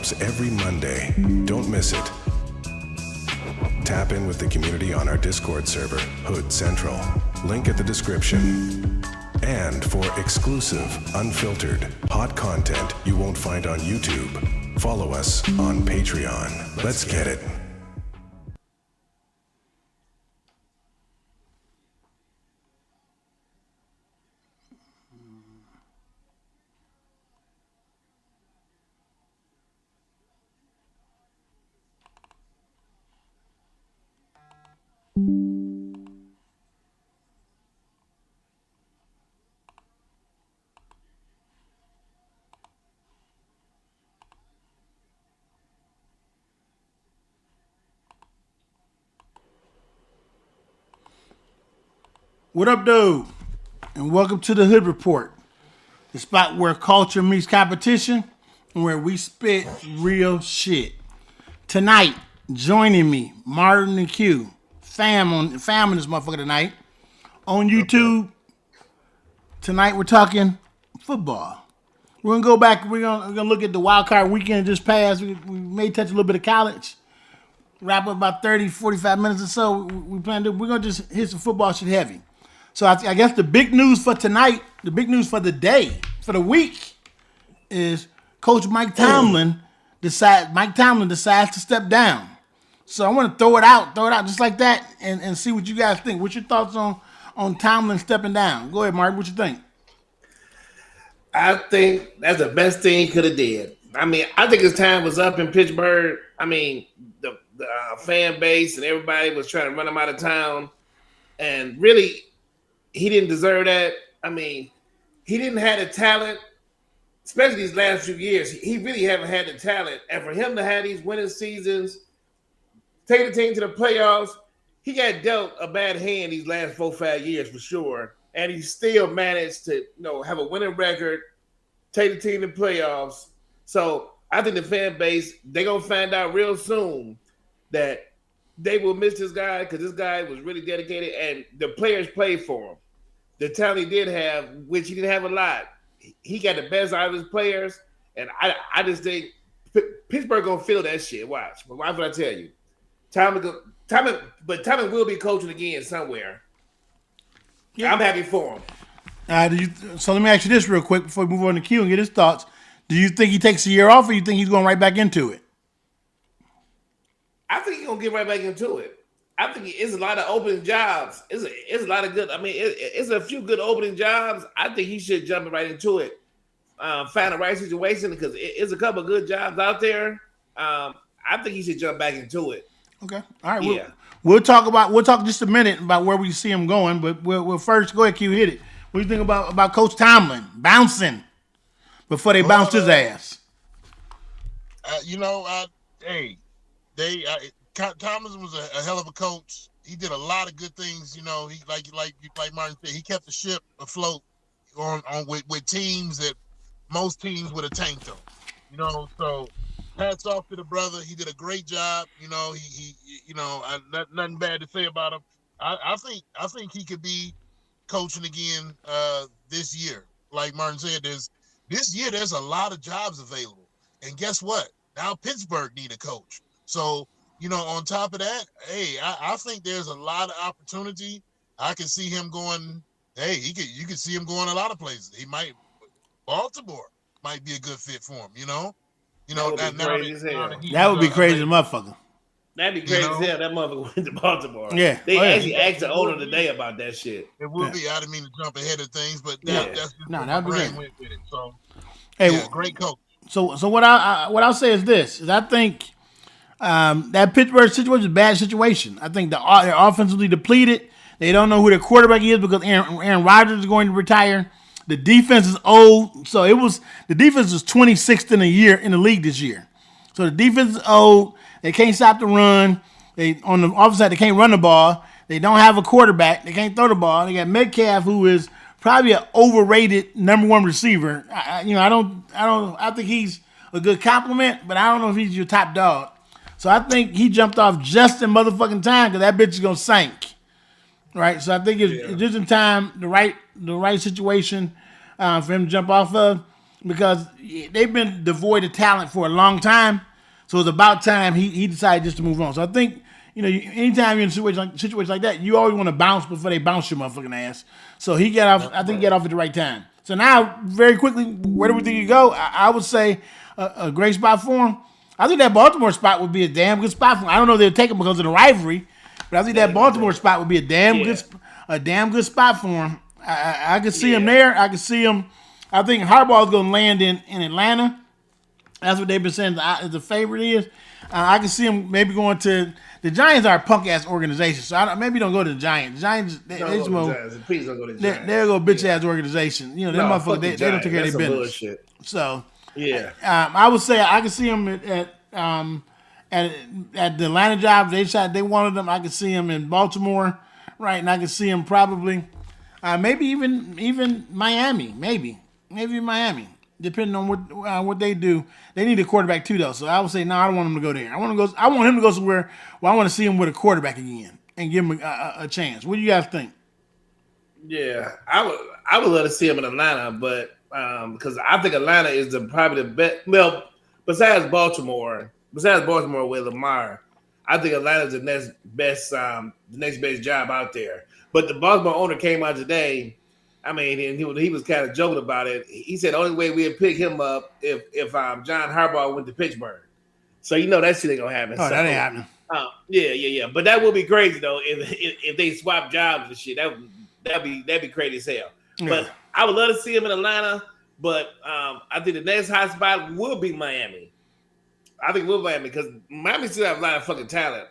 drops every Monday. Don't miss it. Tap in with the community on our Discord server, Hood Central. Link at the description. And for exclusive, unfiltered, hot content you won't find on YouTube, follow us on Patreon. Let's get it. What up, dude? And welcome to the Hood Report, the spot where culture meets competition and where we spit real shit. Tonight, joining me, Martin and Q, fam in this motherfucker tonight. On YouTube, tonight we're talking football. We're gonna go back. We're gonna look at the Wildcard weekend just passed. We may touch a little bit of college. Wrap up about 30, 45 minutes or so. We're gonna just hit some football shit heavy. So I guess the big news for tonight, the big news for the day, for the week, is Coach Mike Tomlin decides to step down. So I want to throw it out just like that, and see what you guys think. What's your thoughts on Tomlin stepping down? Go ahead, Mark. What you think? I think that's the best thing he could have did. I mean, I think his time was up in Pittsburgh. I mean, the fan base and everybody was trying to run him out of town, and really, he didn't deserve that. I mean, he didn't have the talent, especially these last few years. He really haven't had the talent. And for him to have these winning seasons, take the team to the playoffs, he got dealt a bad hand these last 4-5 years for sure. And he still managed to, have a winning record, take the team to the playoffs. So I think the fan base, they're going to find out real soon that they will miss this guy because this guy was really dedicated and the players played for him. The talent he did have, which he didn't have a lot, he got the best out of his players. And I just think Pittsburgh going to feel that shit. Watch. But why would I tell you? Tomlin will be coaching again somewhere. Yeah. I'm happy for him. So let me ask you this real quick before we move on to Q and get his thoughts. Do you think he takes a year off or you think he's going right back into it? I think he's going to get right back into it. I think it's a lot of opening jobs. It's a lot of good. I mean, it's a few good opening jobs. I think he should jump right into it. Find the right situation because it's a couple of good jobs out there. I think he should jump back into it. Okay. All right. Yeah. We'll talk just a minute about where we see him going, but we'll first go ahead, Q, hit it. What do you think about Coach Tomlin bouncing before they bounced his ass? Tomlin was a hell of a coach. He did a lot of good things. He like Martin said, he kept the ship afloat with teams that most teams would have tanked him. So hats off to the brother. He did a great job. Nothing bad to say about him. I think he could be coaching again this year. Like Martin said, there's a lot of jobs available. And guess what? Now Pittsburgh need a coach. So, on top of that, hey, I think there's a lot of opportunity. I can see him going, you can see him going a lot of places. Baltimore might be a good fit for him, That would be crazy as motherfucker. That'd be crazy as hell. That motherfucker went to Baltimore. Yeah. They actually asked the owner today about that shit. It would be. I didn't mean to jump ahead of things, but that's just that'd be great. Went with it. So, great coach. So what I'll say is this: I think that Pittsburgh situation is a bad situation. I think they're offensively depleted. They don't know who their quarterback is because Aaron Rodgers is going to retire. The defense is old, so the defense is 26th in the league this year. So the defense is old. They can't stop the run. They on the offensive side, they can't run the ball. They don't have a quarterback. They can't throw the ball. They got Metcalf, who is probably an overrated number one receiver. I think he's a good compliment, but I don't know if he's your top dog. So I think he jumped off just in motherfucking time because that bitch is gonna sink. Right? So I think it's just in time, the right situation for him to jump off of. because they've been devoid of talent for a long time. So it's about time he decided just to move on. So I think, anytime you're in a situation like that, you always want to bounce before they bounce your motherfucking ass. So he got off. I think he got off at the right time. So now, very quickly, where do we think you go? I would say a great spot for him. I think that Baltimore spot would be a damn good spot for him. I don't know if they'll take him because of the rivalry, but I think that Baltimore spot would be a damn good spot for him. I could see him there. I could see him. I think Harbaugh's going to land in Atlanta. That's what they've been saying the favorite is. I can see him maybe going to the Giants. Are a punk ass organization, so maybe don't go to the Giants. Giants, please don't go to the Giants. They're a bitch ass organization. Them motherfuckers, they don't take care of their business. Bullshit. So I would say I can see him at the Atlanta job. They decided they wanted them. I could see him in Baltimore, right? And I could see him probably, maybe even Miami, maybe Miami. Depending on what they do, they need a quarterback too, though. So I would say, no, I don't want him to go there. I want him to go somewhere where I want to see him with a quarterback again and give him a chance. What do you guys think? Yeah, I would love to see him in Atlanta, but because I think Atlanta is probably the best. Well, besides Baltimore with Lamar, I think Atlanta's the next best job out there. But the Baltimore owner came out today. I mean, and he was kind of joking about it. He said the only way we'd pick him up if John Harbaugh went to Pittsburgh. So that shit ain't gonna happen. Oh, that ain't happening. Yeah. But that would be crazy though if they swap jobs and shit. That'd be crazy as hell. Yeah. But I would love to see him in Atlanta. But I think the next hot spot will be Miami. I think we'll Miami because Miami still have a lot of fucking talent.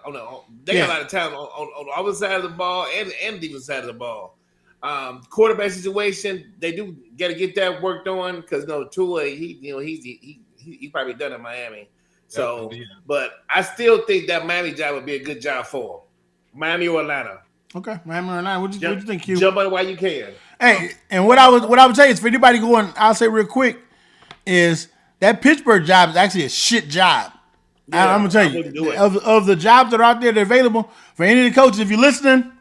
They got a lot of talent on the other side of the ball and the defensive side of the ball. Quarterback situation, they do got to get that worked on because Tua, he's probably done in Miami. So, but I still think that Miami job would be a good job for him. Miami or Atlanta. Okay, Miami or Atlanta. What you think, Q? Jump on it while you can. Hey, and what I would say is for anybody going, I'll say real quick is that Pittsburgh job is actually a shit job. Yeah, I'm gonna tell you of the jobs that are out there that are available for any of the coaches. If you're listening.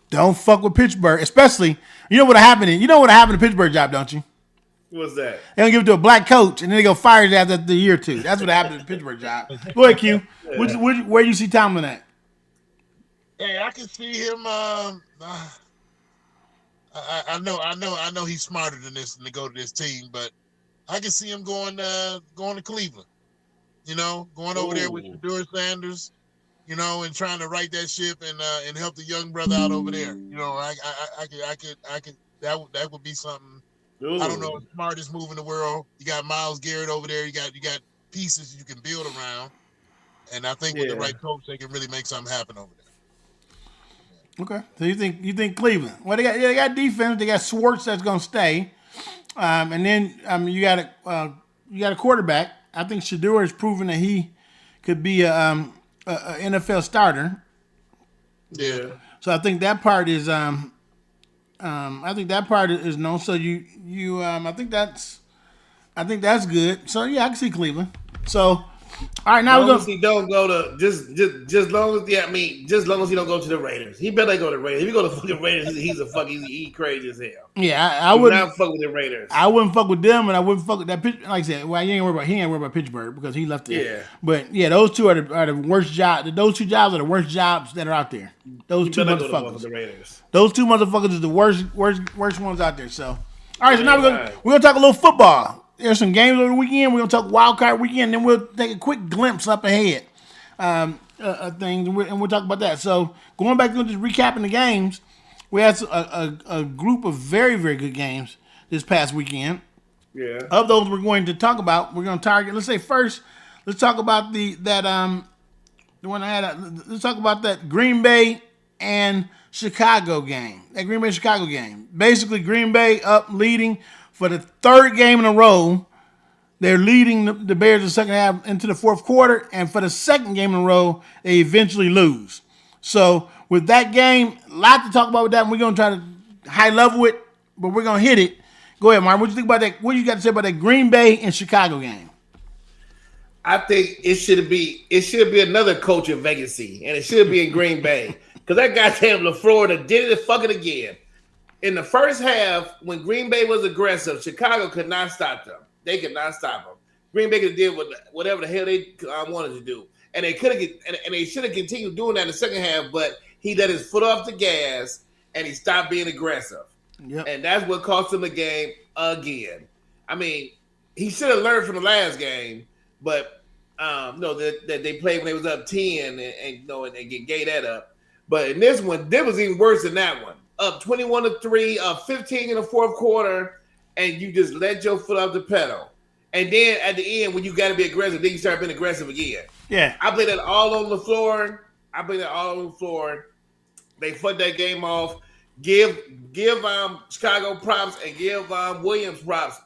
Don't fuck with Pittsburgh, especially. You know what happened to Pittsburgh job, don't you? What's that? They gonna give it to a black coach, and then they go fire his ass after the year or two. That's what happened to the Pittsburgh job. Go ahead, Q. Yeah. Where you see Tomlin at? Hey, I can see him. I know he's smarter than this and to go to this team, but I can see him going to Cleveland. Going over there with Shedeur Sanders. And trying to right that ship and help the young brother out over there. I could that would be something. Ooh. I don't know, the smartest move in the world. You got Myles Garrett over there. You got pieces you can build around, and I think with the right coach, they can really make something happen over there. Okay, so you think Cleveland? Well, they got defense. They got Schwartz that's gonna stay, and then you got a quarterback. I think Shedeur has proven that he could be a NFL starter. Yeah. So I think that part is known. So I think that's good. So yeah, I can see Cleveland. So all right, now we're going. He don't go to just long as he don't go to the Raiders. He better go to the Raiders. If he go to the fucking Raiders, he's crazy as hell. Yeah, I wouldn't not fuck with the Raiders. I wouldn't fuck with them, and I wouldn't fuck with that. Like I said, he ain't worried about Pittsburgh because he left there. Yeah, but yeah, those two are the worst jobs. Those two jobs are the worst jobs that are out there. Those two motherfuckers. The Raiders. Those two motherfuckers is the worst ones out there. So all right, so now we're gonna talk a little football. There's some games over the weekend. We're going to talk Wildcard weekend, then we'll take a quick glimpse up ahead of things, and we'll talk about that. So going back to just recapping the games, we had a group of very, very good games this past weekend. Yeah. Of those we're going to talk about, we're going to target. Let's say first, let's talk about the one I had. Let's talk about that Green Bay and Chicago game. That Green Bay Chicago game. Basically, Green Bay up leading. For the third game in a row, they're leading the Bears in the second half into the fourth quarter. And for the second game in a row, they eventually lose. So with that game, a lot to talk about with that. And we're going to try to high level it, but we're going to hit it. Go ahead, Mark. What do you think about that? What do you got to say about that Green Bay and Chicago game? I think it should be another coaching vacancy, and it should be in Green Bay. Because that goddamn LaFleur did it fucking again. In the first half, when Green Bay was aggressive, Chicago could not stop them. they could not stop him. Green Bay could have did whatever the hell they wanted to do, and they could have and they should have continued doing that in the second half. But he let his foot off the gas and he stopped being aggressive, and that's what cost him the game again. I mean, he should have learned from the last game, but that they played when they was up 10 and gave that up. But in this one, this was even worse than that one. Up 21-3, up 15 in the fourth quarter, and you just let your foot off the pedal. And then at the end, when you got to be aggressive, then you start being aggressive again. Yeah. I played that all on the floor. They fucked that game off. Give Chicago props and give Williams props.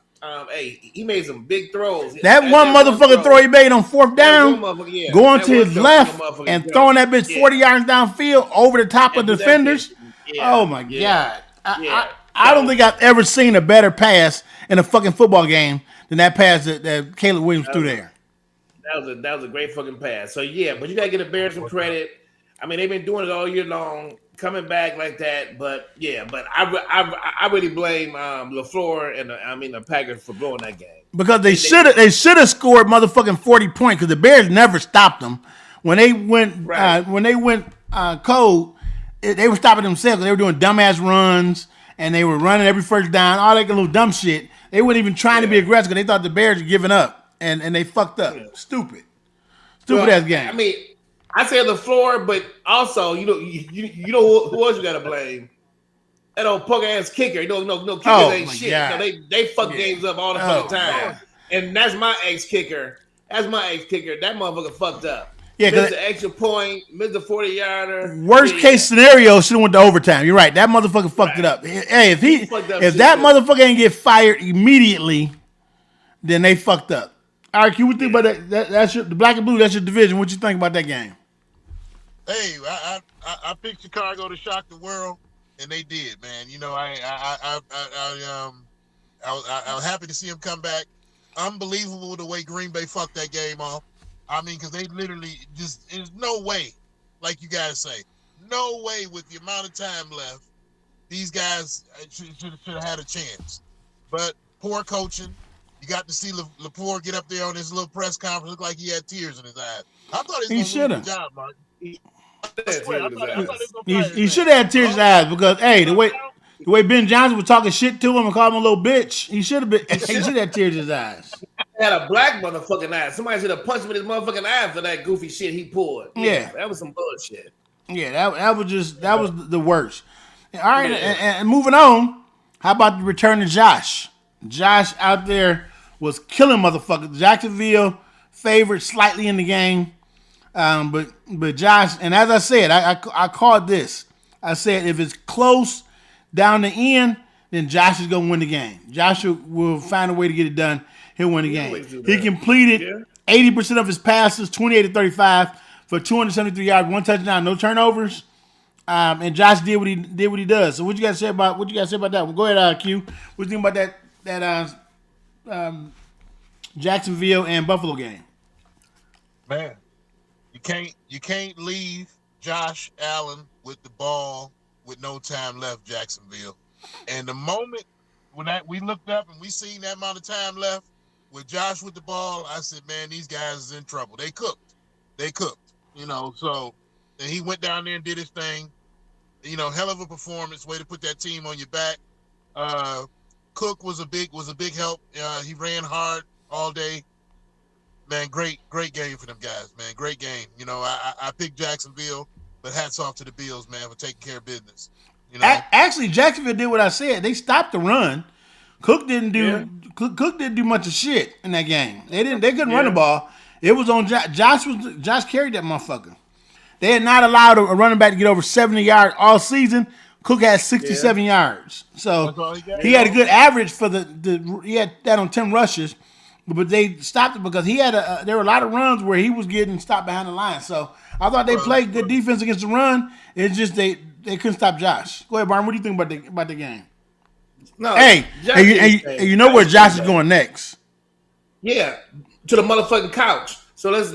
Hey, he made some big throws. That motherfucker throw he made on fourth down, going to his left and throwing that bitch 40 yards downfield over the top of defenders. Oh my God. I don't think I've ever seen a better pass in a fucking football game than that pass that Caleb Williams threw there. That was a great fucking pass. So yeah, but you gotta get the Bears some credit. I mean, they've been doing it all year long, coming back like that. But I really blame LaFleur and the Packers for blowing that game because they should have scored motherfucking 40 points because the Bears never stopped them when they went cold. They were stopping themselves. They were doing dumbass runs and they were running every first down, all that little dumb shit. They weren't even trying to be aggressive because they thought the Bears were giving up and they fucked up. Yeah. Stupid ass game. I mean, I said LaFleur, but also you know who else you gotta blame? That old punk ass kicker. No kickers ain't shit. They fuck games up all the fucking time. God. And that's my ex kicker. That motherfucker fucked up. Yeah, missed the extra point, missed the 40-yarder. Worst case scenario, should have went to overtime. You're right. That motherfucker fucked it up. Hey, if that motherfucker ain't get fired immediately, then they fucked up. All right, Q, what you think about that? That's the black and blue. That's your division. What you think about that game? Hey, I picked Chicago to shock the world, and they did, man. I was happy to see them come back. Unbelievable the way Green Bay fucked that game off. I mean, because they literally there's no way, like you guys say, no way with the amount of time left, these guys should have had a chance. But poor coaching. You got to see LaFleur get up there on his little press conference, look like he had tears in his eyes. I thought he should have. Job, Martin. He should have had tears in his eyes because, hey, the way Ben Johnson was talking shit to him and called him a little bitch, he should have had tears in his eyes. Had a black motherfucking eye. Somebody should have punched him in his motherfucking eye for that goofy shit he pulled. Yeah, that was some bullshit. Yeah, that was the worst. All right, and moving on. How about the return of Josh? Josh out there was killing motherfuckers. Jacksonville favored slightly in the game, but Josh. And as I said, I called this. I said if it's close down the end, then Josh is gonna win the game. Josh will find a way to get it done. He'll win the game. He completed 80% of his passes, 28-35 for 273 yards, 1 touchdown, no turnovers. And Josh did what he does. So what you guys say about that? Well, go ahead, Q. What do you think about that Jacksonville and Buffalo game? Man, you can't leave Josh Allen with the ball with no time left, Jacksonville. And the moment when we looked up and we seen that amount of time left with Josh with the ball, I said, man, these guys is in trouble. They cooked. So and he went down there and did his thing. Hell of a performance, way to put that team on your back. Cook was a big help. He ran hard all day. Man, great game for them guys, man. Great game. I picked Jacksonville, but hats off to the Bills, man, for taking care of business. Actually, Jacksonville did what I said. They stopped the run. Cook didn't do much of shit in that game. They couldn't run the ball. It was on Josh. Josh carried that motherfucker. They had not allowed a running back to get over 70 yards all season. Cook had 67 yards. So he had a good average for he had that on 10 rushes, but they stopped it because there were a lot of runs where he was getting stopped behind the line. So I thought they played good defense against the run. It's just they couldn't stop Josh. Go ahead, Byron. What do you think about the game? No, hey, you know where Josh is going next? Yeah, to the motherfucking couch. So let's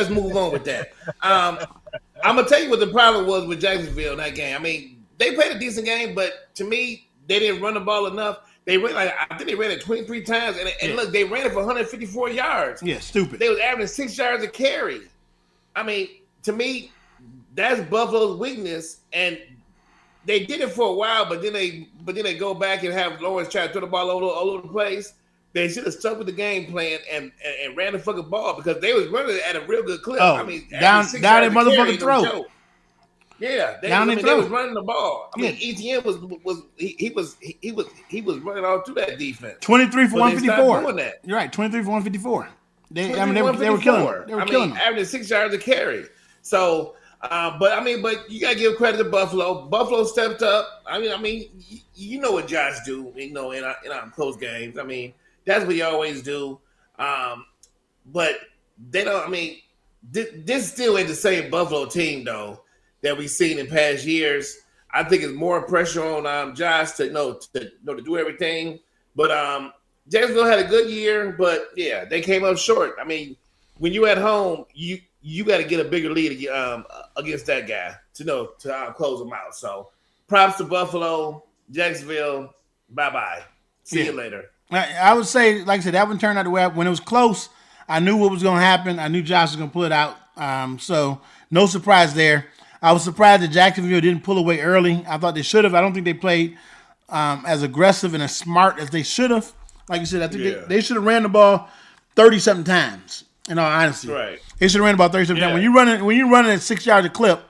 move on with that. I'm gonna tell you what the problem was with Jacksonville in that game. I mean, they played a decent game, but to me, they didn't run the ball enough. They ran I think they ran it 23 times, and look, they ran it for 154 yards. Yeah, stupid. They was averaging 6 yards a carry. I mean, to me, that's Buffalo's weakness, and they did it for a while, but then they go back and have Lawrence try to throw the ball all over the place. They should have stuck with the game plan and ran the fucking ball because they was running at a real good clip. Oh, I mean, down their motherfucking throat. Yeah, they was running the ball. I mean, ETN was running all through that defense. 23 for 154. Doing that. You're right, 23 for 154. They were killing them. They were killing them. Averaging 6 yards a carry. So, but you gotta give credit to Buffalo. Buffalo stepped up. I mean, you know what Josh do. You know, in our close games. I mean, that's what he always do. But they don't. I mean, this still ain't the same Buffalo team though that we've seen in past years. I think it's more pressure on Josh to do everything. But Jacksonville had a good year, but yeah, they came up short. I mean, when you at home, you got to get a bigger lead against that guy to close them out. So props to Buffalo, Jacksonville. Bye. See you later. I would say, like I said, that one turned out the way when it was close. I knew what was going to happen. I knew Josh was going to pull it out. So no surprise there. I was surprised that Jacksonville didn't pull away early. I thought they should have. I don't think they played as aggressive and as smart as they should have. Like you said, I think they should have ran the ball 30-something times. In all honesty, right? They should have ran about 30-something times. When you running at 6 yards a clip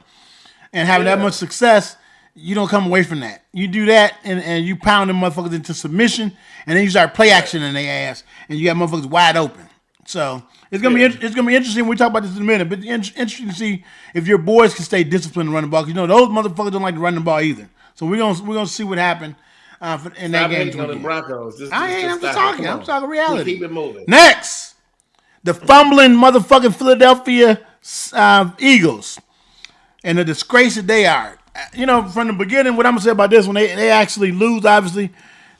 and having that much success, you don't come away from that. You do that and you pound them motherfuckers into submission, and then you start play action in their ass, and you got motherfuckers wide open. So it's gonna be interesting. We talk about this in a minute, but interesting to see if your boys can stay disciplined and run the ball. Because those motherfuckers don't like to run the ball either. So we're gonna see what happened in that game. On the Broncos. I'm just talking. I'm talking reality. Keep it moving. Next, the fumbling motherfucking Philadelphia Eagles, and the disgrace that they are. From the beginning, what I'm gonna say about this when they actually lose, obviously,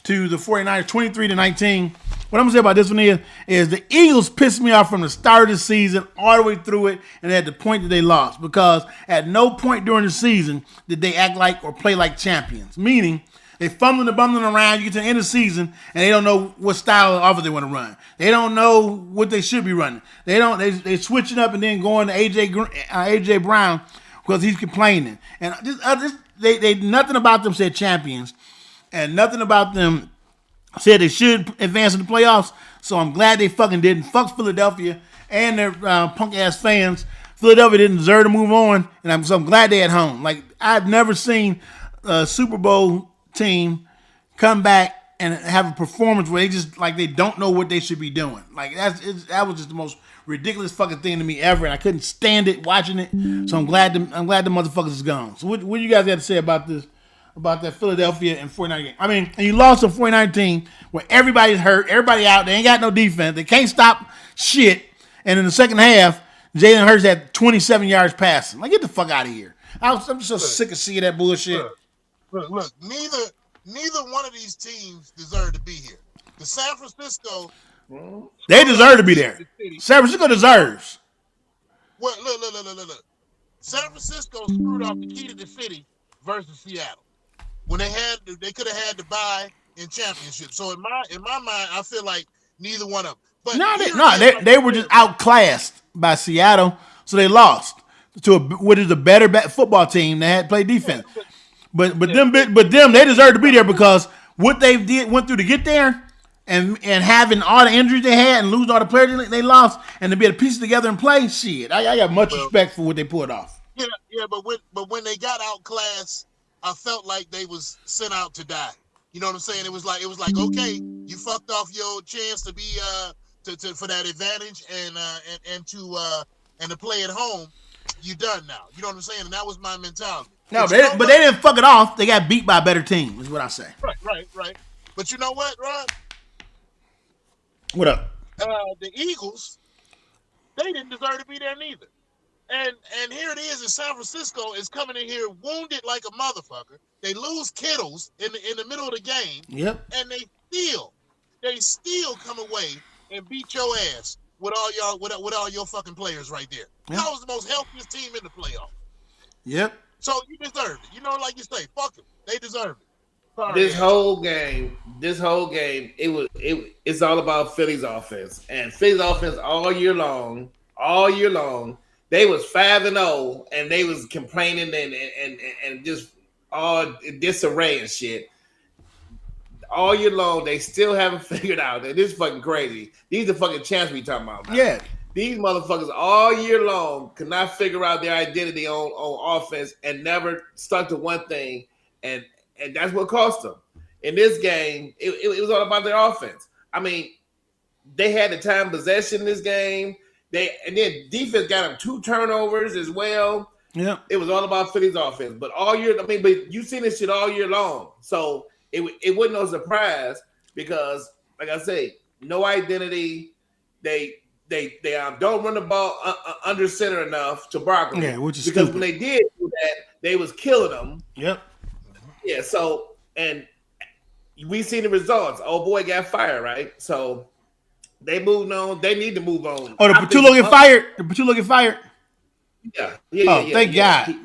to the 49ers, 23-19. What I'm going to say about this one is the Eagles pissed me off from the start of the season all the way through it and at the point that they lost, because at no point during the season did they act like or play like champions, meaning they fumbling and bumbling around. You get to the end of the season and they don't know what style of offense they want to run. They don't know what they should be running. They switching up and then going to AJ Brown because he's complaining. And they nothing about them said champions, and nothing about them said they should advance in the playoffs. So I'm glad they fucking didn't. Fuck Philadelphia and their punk ass fans. Philadelphia didn't deserve to move on, and I'm glad they at home. Like, I've never seen a Super Bowl team come back and have a performance where they don't know what they should be doing. Like, that was just the most ridiculous fucking thing to me ever, and I couldn't stand it watching it. So I'm glad the motherfuckers is gone. So what do you guys have to say about this? About that Philadelphia and 49 game. I mean, and you lost a 49 team where everybody's hurt, everybody out, they ain't got no defense, they can't stop shit. And in the second half, Jalen Hurts had 27 yards passing. Like, get the fuck out of here. I'm just so sick of seeing that bullshit. Look, neither one of these teams deserve to be here. The San Francisco, they deserve to be there. San Francisco deserves. Well, look. San Francisco screwed off the key to the city versus Seattle. When they could have had to buy in championship. So in my mind, I feel like neither one of them. But they were just outclassed by Seattle, so they lost to what is a better football team that had played defense. But them they deserve to be there because what they went through to get there, and having all the injuries they had and losing all the players they lost, and to be able to piece it together and play, shit, I got much respect for what they pulled off. Yeah, but when they got outclassed, I felt like they was sent out to die. You know what I'm saying? It was like okay, you fucked off your chance to be for that advantage and to play at home. You done now. You know what I'm saying? And that was my mentality. No, but they didn't fuck it off. They got beat by a better team, is what I say. Right. But you know what, Rod? What up? The Eagles, they didn't deserve to be there neither. And here it is in San Francisco is coming in here wounded like a motherfucker. They lose Kittles in the middle of the game. Yep. And they still come away and beat your ass with all your fucking players right there. Yep. That was the most healthiest team in the playoff. Yep. So you deserve it. Like you say, fuck them. They deserve it. this whole game, it's all about Philly's offense. And Philly's offense all year long, they was 5-0 and they was complaining and just all disarray and shit. All year long, they still haven't figured out. And this is fucking crazy. These are fucking champs we talking about. Yeah. These motherfuckers all year long could not figure out their identity on offense and never stuck to one thing. And that's what cost them. In this game, it was all about their offense. I mean, they had the time possession in this game. And then defense got them 2 turnovers as well. Yeah. It was all about Philly's offense. But all year, but you seen this shit all year long. So it wasn't no surprise because, like I say, no identity. They don't run the ball under center enough to Barkley. Yeah, which is because stupid. when they did do that, they was killing them. Yep. Yeah. So and we see the results. Oh boy, got fired, right? So they moved on. They need to move on. Oh, the Patullo get fired. The Patullo get fired. Yeah. Thank God.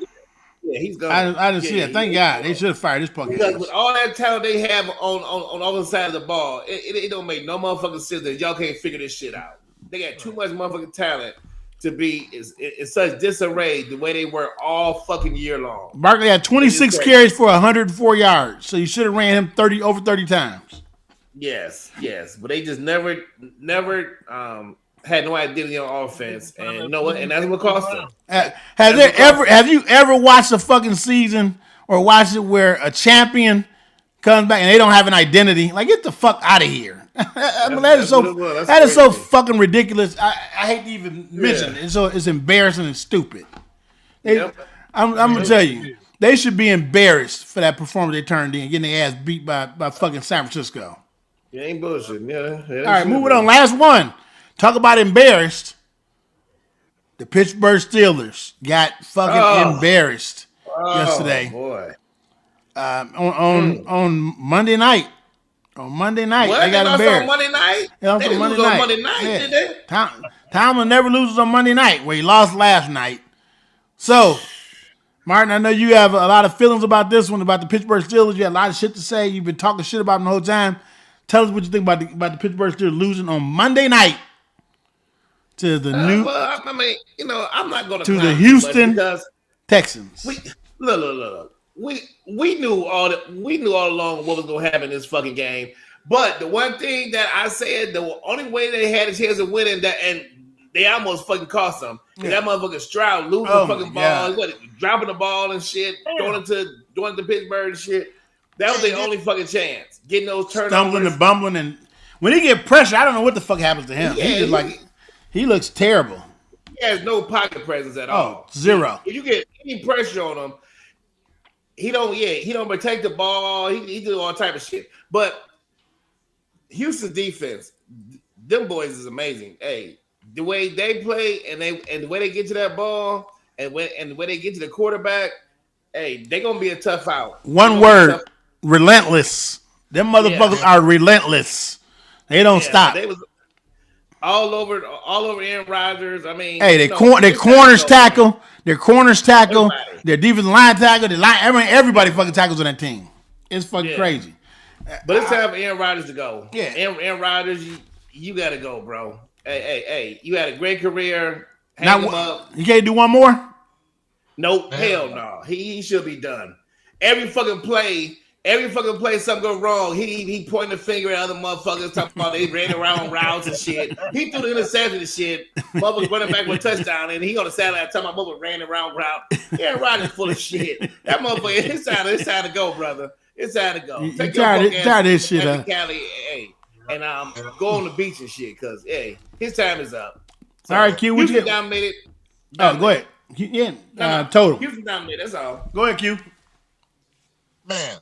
He's gone. I didn't see that. Thank God. They should have fired this punk. Because with all that talent they have on the other side of the ball, it don't make no motherfucking sense that y'all can't figure this shit out. They got too much motherfucking talent to be in such disarray the way they were all fucking year long. Barkley had 26 carries for 104 yards, so you should have ran him over 30 times. Yes, but they just never had no identity on offense, and you know what? And that's what cost them. Have you ever watched a fucking season or watched it where a champion comes back and they don't have an identity? Like, get the fuck out of here. That is so fucking ridiculous. I hate to even mention it. It's embarrassing and stupid. I'm gonna tell you, they should be embarrassed for that performance they turned in, getting their ass beat by fucking San Francisco. You ain't bullshit. Yeah. All right, moving on. Last one. Talk about embarrassed. The Pittsburgh Steelers got fucking embarrassed yesterday. Boy. On Monday night. On Monday night, what? They got embarrassed. On Monday night? Yeah, they didn't lose on Monday night, did they? Tomlin never loses on Monday night, where he lost last night. So, Martin, I know you have a lot of feelings about this one, about the Pittsburgh Steelers. You had a lot of shit to say. You've been talking shit about them the whole time. Tell us what you think about the Pittsburgh Steelers losing on Monday night to the Well, I mean, I'm not going to the Houston Texans. Look. We knew all along what was going to happen in this fucking game. But the one thing that I said, the only way they had a chance of winning that, and they almost fucking cost them. That motherfucker Stroud losing the fucking ball, dropping the ball and shit, going to Pittsburgh and shit. That was their only fucking chance. Getting those turnovers. Stumbling and bumbling. And when he get pressure, I don't know what the fuck happens to him. He looks terrible. He has no pocket presence at all. Zero. If you get any pressure on him, he don't protect the ball. He do all type of shit. But Houston's defense, them boys is amazing. Hey, the way they play and the way they get to that ball and the way they get to the quarterback, hey, they're gonna be a tough out. One word, relentless. Them motherfuckers are relentless. They don't stop. They was all over Aaron Rodgers. I mean, hey, their corners tackle, their defensive line tackle, everybody fucking tackles on that team. It's fucking crazy. But it's time for Aaron Rodgers to go. Yeah, Aaron Rodgers, you gotta go, bro. Hey, you had a great career. Hang him up. You can't do one more? Nope, hell no. He should be done. Every fucking play something go wrong. He pointing the finger at other motherfuckers talking about they ran around routes and shit. He threw the interception and shit. Motherfuckers running back with a touchdown and he on the sideline talking about motherfuckers ran around route. Aaron Rodgers full of shit. That motherfucker, it's time to go, brother. It's time to go. Take your tired of this shit up. Cali, and go on the beach and shit because his time is up. So, all right, Q, what you get? Dominated. Oh, go ahead. Yeah, total. Houston dominated. That's all. Go ahead, Q. Man,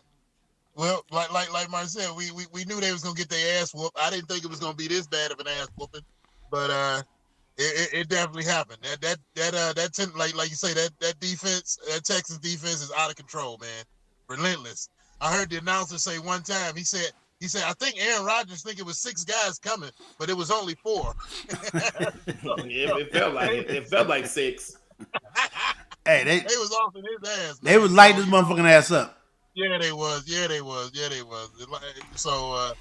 well, like Martin said, we knew they was gonna get their ass whooped. I didn't think it was gonna be this bad of an ass whooping, but it definitely happened. That like you say, that defense, that Texas defense is out of control, man. Relentless. I heard the announcer say one time, he said, I think Aaron Rodgers think it was 6 guys coming, but it was only 4. It felt like 6. Hey, they was off in his ass. They was light this motherfucking ass up. Yeah, they was. Yeah, they was. Yeah, they was. So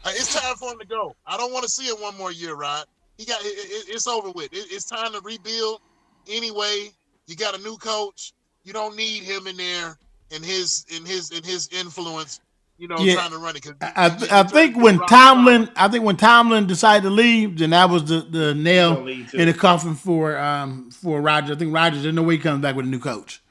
it's time for him to go. I don't want to see it one more year, Rod. It's over with. It's time to rebuild. Anyway, you got a new coach. You don't need him in there and his influence. Yeah, Trying to run it because I you turned think into a when Robert Sala. Tomlin decided to leave, then that was the He nail gonna leave in the too. coffin for Rodgers. I think Rodgers, there's no way he comes back with a new coach.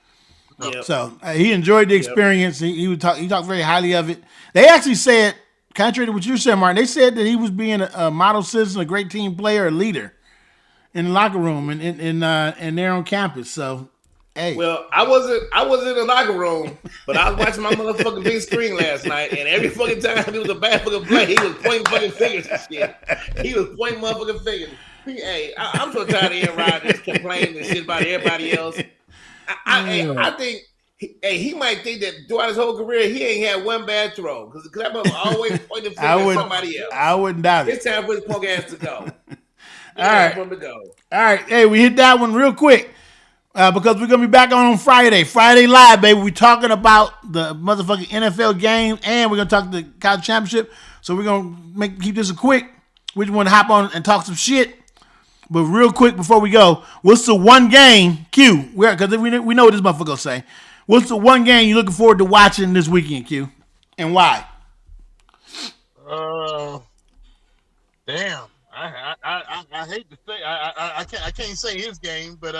No. Yep. So he enjoyed the Yep. experience. He talked very highly of it. They actually said, contrary to what you said, Martin, they said that he was being a model citizen, a great team player, a leader in the locker room and there on campus. So, hey, Well, I wasn't in the locker room, but I was watching my motherfucking big screen last night, and every fucking time it was a bad fucking play, he was pointing fucking fingers and shit. He was pointing motherfucking fingers. I'm so tired of Aaron Rodgers complaining and shit about everybody else. I think he might think that throughout his whole career he ain't had one bad throw because that mother always pointing fingers at somebody else. I wouldn't doubt it. It's time for his punk ass to go. All right. For him to go. All right, hey, we hit that one real quick because we're gonna be back on Friday. Friday live, baby. We're talking about the motherfucking NFL game, and we're gonna talk the college championship. So we're gonna keep this a quick. We just want to hop on and talk some shit. But real quick before we go, what's the one game, Q? Because we know what this motherfucker gonna say. What's the one game you're looking forward to watching this weekend, Q, and why? Damn. I hate to say I can't say his game, but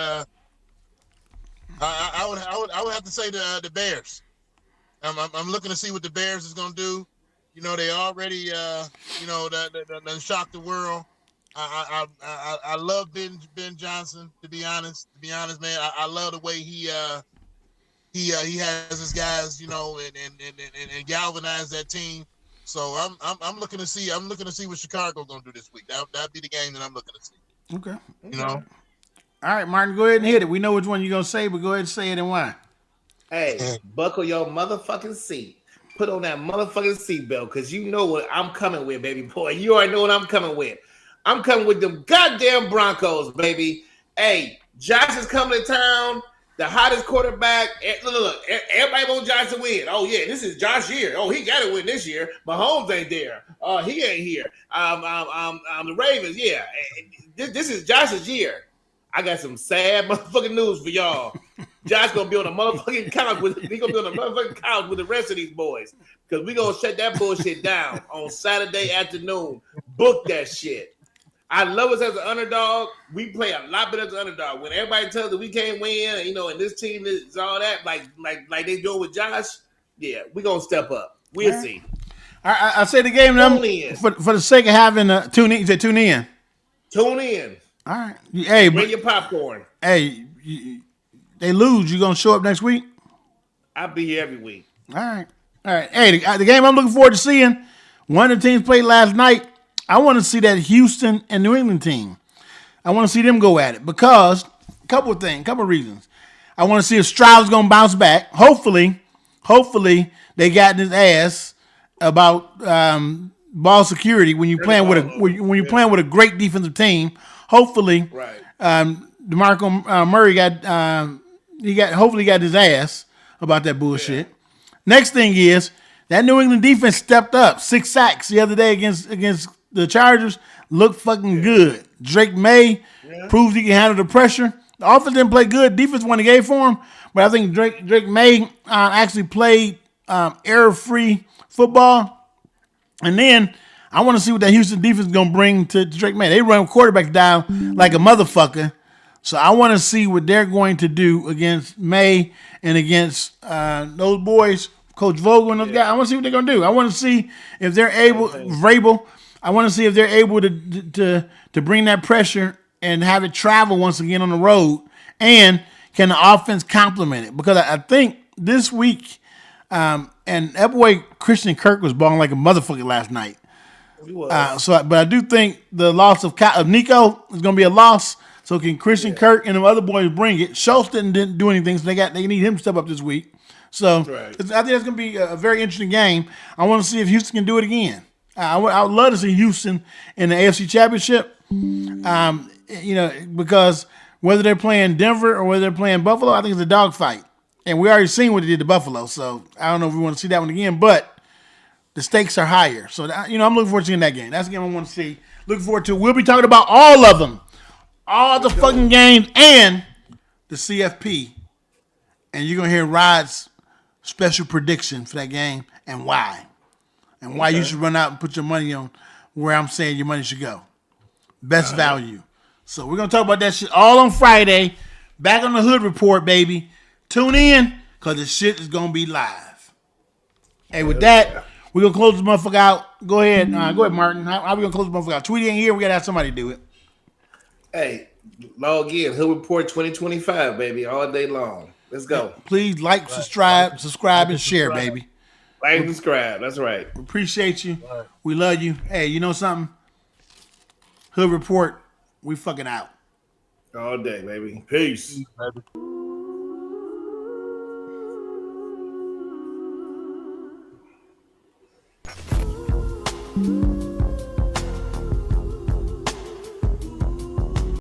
I would have to say the Bears. I'm looking to see what the Bears is gonna do. They already that shocked the world. I love Ben Johnson. To be honest, man, I love the way he has his guys, and galvanize that team. So I'm looking to see what Chicago gonna do this week. That'd be the game that I'm looking to see. Okay. All right, Martin, go ahead and hit it. We know which one you're gonna say, but go ahead and say it and why. Hey, buckle your motherfucking seat. Put on that motherfucking seatbelt because you know what I'm coming with, baby boy. You already know what I'm coming with. I'm coming with them goddamn Broncos, baby. Hey, Josh is coming to town. The hottest quarterback. Look, everybody wants Josh to win. Oh yeah, this is Josh's year. Oh, he got to win this year. Mahomes ain't there. He ain't here. The Ravens. Yeah, this is Josh's year. I got some sad motherfucking news for y'all. Josh gonna be on a motherfucking couch with the rest of these boys because we gonna shut that bullshit down on Saturday afternoon. Book that shit. I love us as an underdog. We play a lot better as an underdog. When everybody tells us we can't win, and this team is all that, like they do with Josh, yeah, we gonna step up. We'll see. I say the game for the sake of having tune in. You said tune in. Tune in. All right. Hey, bring your popcorn. Hey, they lose. You gonna show up next week? I'll be here every week. All right. Hey, the game I'm looking forward to seeing. One of the teams played last night. I want to see that Houston and New England team. I want to see them go at it because a couple of reasons. I want to see if Stroud's gonna bounce back. Hopefully, they got in his ass about ball security when you're playing with a great defensive team. Hopefully, right. DeMarco Murray hopefully got his ass about that bullshit. Yeah. Next thing is that New England defense stepped up 6 sacks the other day against the Chargers. Looked fucking good. Drake May proves he can handle the pressure. The offense didn't play good. Defense won the game for him, but I think Drake May actually played error-free football. And then I want to see what that Houston defense is going to bring to Drake May. They run quarterbacks down like a motherfucker. So I want to see what they're going to do against May and against those boys, Coach Vogel and those guys. I want to see what they're going to do. I want to see if they're able, Vrabel, I want to see if they're able to bring that pressure and have it travel once again on the road. And can the offense complement it? Because I think this week, and that boy Christian Kirk was balling like a motherfucker last night. But I do think the loss of Nico is going to be a loss. So can Christian Kirk and the other boys bring it? Schultz didn't do anything, so they need him to step up this week. So I think that's going to be a very interesting game. I want to see if Houston can do it again. I would love to see Houston in the AFC Championship. Because whether they're playing Denver or whether they're playing Buffalo, I think it's a dogfight. And we already seen what they did to Buffalo, so I don't know if we want to see that one again, but the stakes are higher. So, I'm looking forward to seeing that game. That's the game I want to see. Looking forward to it. We'll be talking about all of them. All the fucking games and the CFP. And you're going to hear Rod's special prediction for that game and why. And why you should run out and put your money on where I'm saying your money should go. Best value. So we're going to talk about that shit all on Friday. Back on the Hood Report, baby. Tune in because the shit is going to be live. Hey, with that, we're going to close this motherfucker out. Go ahead. Go ahead, Martin. How we going to close this motherfucker out? Tweety ain't here. We got to have somebody do it. Hey, log in. Hood Report 2025, baby, all day long. Let's go. Please like, subscribe, and share, baby. Like and subscribe. That's right. Appreciate you. We love you. Hey, you know something? Hood Report, we fucking out. All day, baby. Peace. Baby.